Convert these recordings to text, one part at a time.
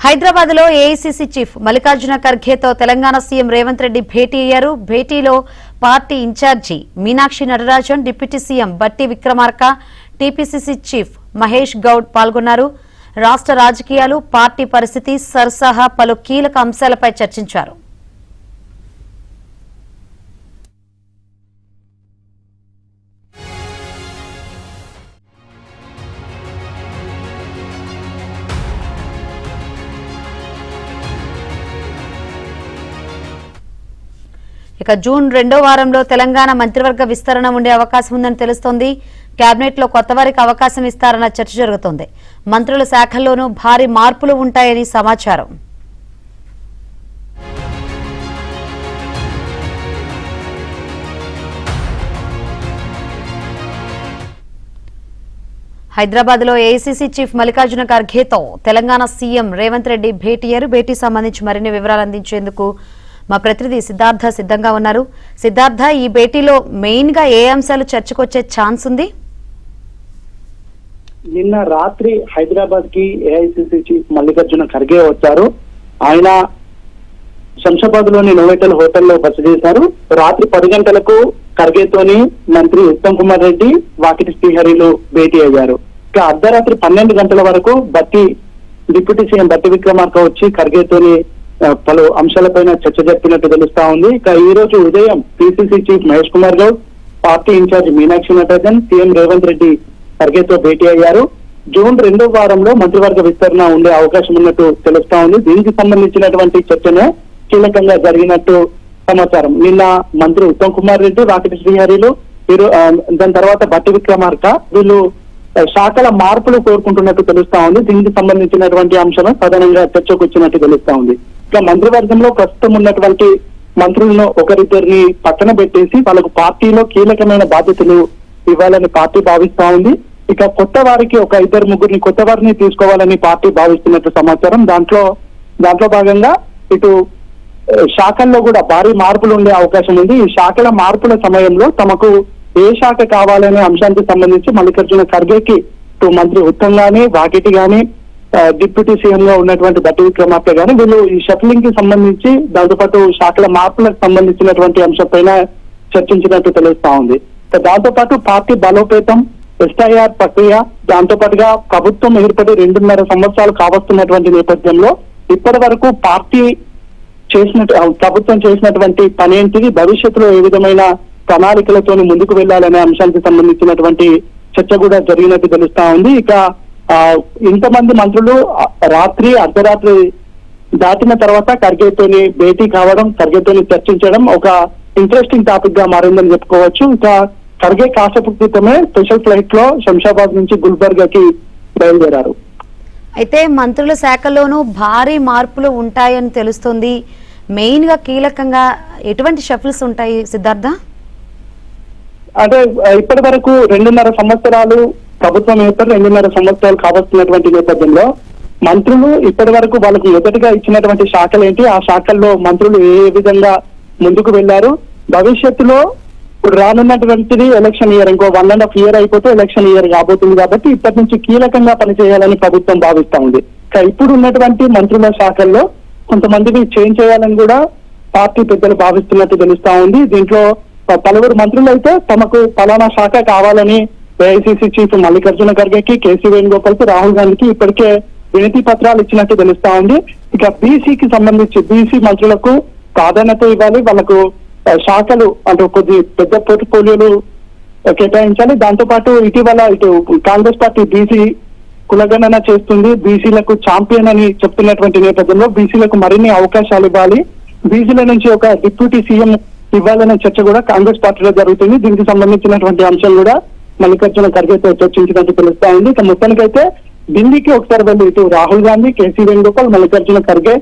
హైదరాబాద్ లో AICC chief Mallikarjuna ఖర్గేతో Telangana CM Revanth Reddy భేటీ అయ్యారు. భేటీలో party incharge Meenakshi Natarajan, deputy CM Bhatti Vikramarka, TPCC chief Mahesh Goud పాల్గొన్నారు. రాష్ట్ర రాజకీయాలు, పార్టీ పరిస్థితి సహా పలు కీలక అంశాలపై చర్చించారు. ఇక జూన్ 2వ వారంలో తెలంగాణ మంత్రివర్గ విస్తరణ ఉండే అవకాశం ఉందని తెలుస్తోంది. కేబినెట్ లో కొత్త వారికి అవకాశం ఇస్తారన్న చర్చ జరుగుతోంది. మంత్రుల శాఖల్లోనూ భారీ మార్పులు ఉంటాయని సమాచారం. హైదరాబాద్ లో ఏఐసీసీ చీఫ్ మల్లికార్జున ఖర్గేతో తెలంగాణ సీఎం రేవంత్ రెడ్డి భేటీ అయ్యారు. భేటీ సంబంధించి మరిన్ని వివరాలు అందించేందుకు మా ప్రతినిధి సిద్ధార్థ సిద్ధంగా ఉన్నారు. సిద్ధార్థ, ఈ భేటీలో మెయిన్ గా ఏ అంశాలు చర్చకొచ్చే ఛాన్స్ ఉంది? నిన్న రాత్రి హైదరాబాద్ కి ఏఐసీసీ చీఫ్ మల్లికార్జున ఖర్గే వచ్చారు. ఆయన శంషాబాద్ లోని నోవెటల్ హోటల్లో బస చేశారు. రాత్రి 10 గంటలకు ఖర్గేతోని మంత్రి ఉత్తమ్ కుమార్ రెడ్డి, వాకిటి శ్రీహరిలు భేటీ అయ్యారు. ఇక అర్ధరాత్రి 12 గంటల వరకు డిప్యూటీ సీఎం బట్టి విక్రమార్క వచ్చి ఖర్గేతోని పలు అంశాలపైన చర్చ జరిపినట్టు తెలుస్తా ఉంది. ఇక ఈ రోజు ఉదయం PCC chief Mahesh Kumar Goud, party incharge Meenakshi Natarajan, CM Revanth Reddy ఖర్గేతో భేటీ అయ్యారు. జూన్ 2వ వారంలో మంత్రివర్గ విస్తరణ ఉండే అవకాశం ఉన్నట్టు తెలుస్తా ఉంది. దీనికి సంబంధించినటువంటి చర్చనే కీలకంగా జరిగినట్టు సమాచారం. నిన్న మంత్రి ఉత్తమ్ కుమార్ రెడ్డి, వాకిటి శ్రీహరిలు, దాని తర్వాత బట్టి విక్రమార్క వీళ్ళు శాఖల మార్పులు కోరుకుంటున్నట్టు తెలుస్తా ఉంది. దీనికి సంబంధించినటువంటి అంశం ప్రధానంగా చర్చకు వచ్చినట్టు తెలుస్తా ఉంది. ఇక మంత్రివర్గంలో ప్రస్తుతం ఉన్నటువంటి మంత్రులను ఒకరిద్దరిని పక్కన పెట్టేసి వాళ్ళకు పార్టీలో కీలకమైన బాధ్యతలు ఇవ్వాలని పార్టీ భావిస్తా ఉంది. ఇక కొత్త వారికి ఒక 2-3 కొత్త వారిని తీసుకోవాలని పార్టీ భావిస్తున్నట్టు సమాచారం. దాంట్లో భాగంగా ఇటు శాఖల్లో కూడా భారీ మార్పులు ఉండే అవకాశం ఉంది. ఈ శాఖల మార్పుల సమయంలో తమకు ఏ శాఖ కావాలనే అంశానికి సంబంధించి మల్లికార్జున ఖర్గేకి ఇటు మంత్రి ఉత్తమ్ గాని, వాకిటి గాని, డిప్యూటీ సీఎం గా ఉన్నటువంటి బట్టి విక్రమార్క గాని వీళ్ళు ఈ షఫ్లింగ్ కి సంబంధించి దాంతోపాటు శాఖల మార్పులకు సంబంధించినటువంటి అంశంపైన చర్చించినట్టు తెలుస్తా ఉంది. దాంతో పాటు పార్టీ బలోపేతం, ఎస్ఐఆర్ ప్రక్రియ, దాంతో పాటుగా ప్రభుత్వం ఏర్పడి 2.5 సంవత్సరాలు కావస్తున్నటువంటి నేపథ్యంలో ఇప్పటి వరకు ప్రభుత్వం చేసినటువంటి పనేంటిది, భవిష్యత్తులో ఏ విధమైన ప్రణాళికలతో ముందుకు వెళ్లాలనే అంశానికి సంబంధించినటువంటి చర్చ కూడా జరిగినట్టు తెలుస్తా ఉంది. ఇక ఇంతమంది మంత్రులు రాత్రి అర్ధరాత్రి దాటిన తర్వాత ఖర్గేతోని భేటీ కావడం, ఖర్గేతోని చర్చించడం ఒక ఇంట్రెస్టింగ్ టాపిక్ గా మారిందని చెప్పుకోవచ్చు. ఇక ఖర్గే కాసేపు క్రితమే స్పెషల్ ఫ్లైట్ లో శంషాబాద్ నుంచి గుల్బర్గాకి బయలుదేరారు. అయితే మంత్రుల శాఖలోనూ భారీ మార్పులు ఉంటాయని తెలుస్తుంది. మెయిన్ గా కీలకంగా ఎటువంటి షఫల్స్ ఉంటాయి సిద్ధార్థ? అంటే ఇప్పటి వరకు 2.5 సంవత్సరాలు ప్రభుత్వం ఏర్పడి 2.5 సంవత్సరాలు కావస్తున్నటువంటి నేపథ్యంలో మంత్రులు ఇప్పటి వరకు వాళ్ళకు మొదటిగా ఇచ్చినటువంటి శాఖలు ఏంటి, ఆ శాఖల్లో మంత్రులు ఏ విధంగా ముందుకు వెళ్లారు, భవిష్యత్తులో ఇప్పుడు రానున్నటువంటిది ఎలక్షన్ ఇయర్, ఇంకో 1.5 ఇయర్ అయిపోతే ఎలక్షన్ ఇయర్ కాబోతుంది. కాబట్టి ఇప్పటి నుంచి కీలకంగా పనిచేయాలని ప్రభుత్వం భావిస్తా ఉంది. ఇప్పుడు ఉన్నటువంటి మంత్రుల శాఖల్లో కొంతమందిని చేంజ్ చేయాలని కూడా పార్టీ పెద్దలు భావిస్తున్నట్టు తెలుస్తా ఉంది. దీంట్లో పలువురు మంత్రులు అయితే తమకు పలానా శాఖ కావాలని ఏఐసీసీ చీఫ్ మల్లికార్జున ఖర్గేకి, కేసీ వేణుగోపాల్కి, రాహుల్ గాంధీకి ఇప్పటికే వినతి పత్రాలు ఇచ్చినట్టు తెలుస్తా ఉంది. ఇక బీసీకి సంబంధించి బీసీ మంత్రులకు ప్రాధాన్యత ఇవ్వాలి, వాళ్ళకు శాఖలు అంటే కొద్ది పెద్ద పోర్ట్ఫోలియోలు కేటాయించాలి. దాంతో పాటు ఇటీవల ఇటు కాంగ్రెస్ పార్టీ బీసీ కులగణన చేస్తుంది, బీసీలకు ఛాంపియన్ అని చెప్తున్నటువంటి నేపథ్యంలో బీసీలకు మరిన్ని అవకాశాలు ఇవ్వాలి, బీసీల నుంచి ఒక డిప్యూటీ సీఎం ఇవ్వాలనే చర్చ కూడా కాంగ్రెస్ పార్టీలో జరుగుతుంది. దీనికి సంబంధించినటువంటి అంశం కూడా మల్లికార్జున ఖర్గేతో చర్చించినట్టు తెలుస్తా ఉంది. ఇక మొత్తానికైతే ఢిల్లీకి ఒకసారి వెళ్ళి ఇటు రాహుల్ గాంధీ, కేసీ వేణుగోపాల్, మల్లికార్జున ఖర్గే,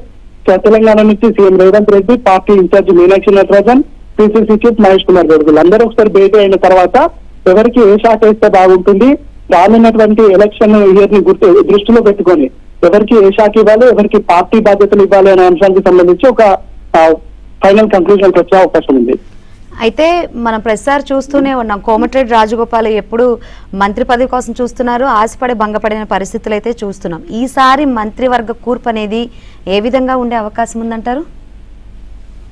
తెలంగాణ నుంచి CM Revanth Reddy, party incharge Meenakshi Natarajan, PCC chief Mahesh Kumar Goud వీళ్ళందరూ ఒకసారి భేటీ అయిన తర్వాత ఎవరికి ఏ శాఖ ఇస్తే బాగుంటుంది, రానున్నటువంటి ఎలక్షన్ ఇయర్ ని దృష్టిలో పెట్టుకొని ఎవరికి ఏ శాఖ ఇవ్వాలి, ఎవరికి పార్టీ బాధ్యతలు ఇవ్వాలి అనే అంశానికి సంబంధించి ఒక ఫైనల్ కంక్లూజన్ వచ్చే అవకాశం ఉంది. అయితే మనం ప్రతిసారి చూస్తూనే ఉన్నాం, కోమటిరెడ్డి రాజగోపాల్ ఎప్పుడు మంత్రి పదవి కోసం చూస్తున్నారు, ఆశపడి భంగపడిన పరిస్థితులు అయితే చూస్తున్నాం. ఈసారి మంత్రివర్గ కూర్పు అనేది ఏ విధంగా ఉండే అవకాశం ఉందంటారు?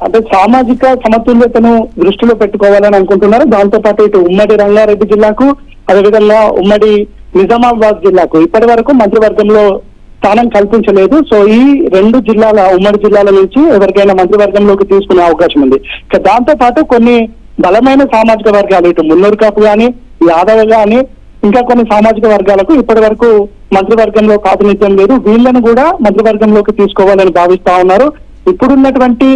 అంటే సామాజిక సమతుల్యతను దృష్టిలో పెట్టుకోవాలని అనుకుంటున్నారు. దాంతో పాటు ఇటు ఉమ్మడి రంగారెడ్డి జిల్లాకు, అదేవిధంగా ఉమ్మడి నిజామాబాద్ జిల్లాకు ఇప్పటి వరకు మంత్రివర్గంలో స్థానం కల్పించలేదు. సో ఈ రెండు జిల్లాల, ఉమ్మడి జిల్లాల నుంచి ఎవరికైనా మంత్రివర్గంలోకి తీసుకునే అవకాశం ఉంది. ఇక దాంతో పాటు కొన్ని బలమైన సామాజిక వర్గాలు, ఇటు మున్నూరు కాపు గాని, యాదవ్ గాని, ఇంకా కొన్ని సామాజిక వర్గాలకు ఇప్పటి వరకు మంత్రివర్గంలో ప్రాతినిధ్యం లేదు. వీళ్ళను కూడా మంత్రివర్గంలోకి తీసుకోవాలని భావిస్తా ఉన్నారు. ఇప్పుడున్నటువంటి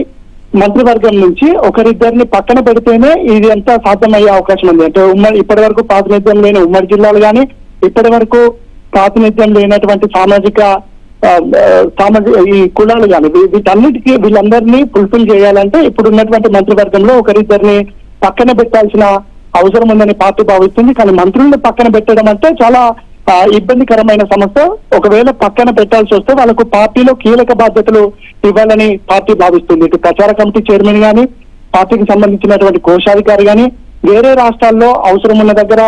మంత్రివర్గం నుంచి ఒకరిద్దరిని పక్కన పెడితేనే ఇది ఎంత సాధ్యమయ్యే అవకాశం ఉంది. అంటే ఇప్పటి వరకు ప్రాతినిధ్యం లేని ఉమ్మడి జిల్లాలు కానీ, ఇప్పటి వరకు ప్రాతినిధ్యం లేనటువంటి ఈ కులాలు కానీ, వీటన్నిటికీ వీళ్ళందరినీ ఫుల్ఫిల్ చేయాలంటే ఇప్పుడు ఉన్నటువంటి మంత్రివర్గంలో ఒకరిద్దరిని పక్కన పెట్టాల్సిన అవసరం ఉందని పార్టీ భావిస్తుంది. కానీ మంత్రులను పక్కన పెట్టడం అంటే చాలా ఇబ్బందికరమైన సమస్య. ఒకవేళ పక్కన పెట్టాల్సి వస్తే వాళ్ళకు పార్టీలో కీలక బాధ్యతలు ఇవ్వాలని పార్టీ భావిస్తుంది. ఇటు ప్రచార కమిటీ చైర్మన్ గాని, పార్టీకి సంబంధించినటువంటి కోశాధికారి గాని, వేరే రాష్ట్రాల్లో అవసరం ఉన్న దగ్గర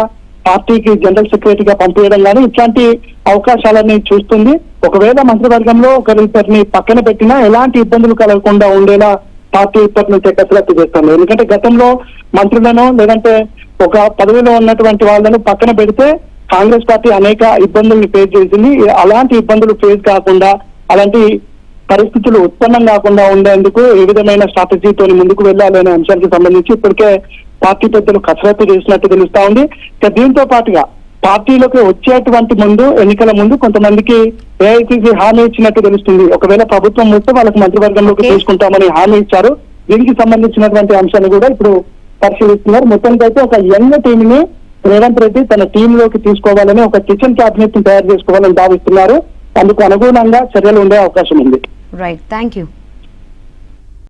పార్టీకి జనరల్ సెక్రటరీగా పంపించడం కానీ ఇట్లాంటి అవకాశాలని చూస్తుంది. ఒకవేళ మంత్రివర్గంలో ఒకరిద్దరిని పక్కన పెట్టినా ఎలాంటి ఇబ్బందులు కలగకుండా ఉండేలా పార్టీ ఇప్పటి నుంచే కసరత్తు చేస్తుంది. ఎందుకంటే గతంలో మంత్రులను లేదంటే ఒక పదవిలో ఉన్నటువంటి వాళ్ళను పక్కన పెడితే కాంగ్రెస్ పార్టీ అనేక ఇబ్బందుల్ని ఫేస్ చేసింది. అలాంటి ఇబ్బందులు ఫేస్ కాకుండా, అలాంటి పరిస్థితులు ఉత్పన్నం కాకుండా ఉండేందుకు ఏ విధమైన స్ట్రాటజీతో ముందుకు వెళ్ళాలనే అంశానికి సంబంధించి ఇప్పటికే పార్టీ పెద్దలు కసరత్తు చేసినట్టు తెలుస్తా ఉంది. ఇక దీంతో పాటుగా పార్టీలోకి వచ్చేటువంటి ముందు, ఎన్నికల ముందు కొంతమందికి ఏఐసీసీ హామీ ఇచ్చినట్టు తెలుస్తుంది. ఒకవేళ ప్రభుత్వం వస్తే వాళ్ళకి మంత్రివర్గంలోకి తీసుకుంటామని హామీ ఇచ్చారు. దీనికి సంబంధించినటువంటి అంశాన్ని కూడా ఇప్పుడు పరిశీలిస్తున్నారు. మొత్తానికైతే ఒక యంగ్ టీమ్ ని రేవంత్ రెడ్డి తన టీంలోకి తీసుకోవాలని, ఒక కిచెన్ క్యాబినెట్ ని తయారు చేసుకోవాలని భావిస్తున్నారు. అందుకు అనుగుణంగా చర్యలు ఉండే అవకాశం ఉంది. Right, thank you.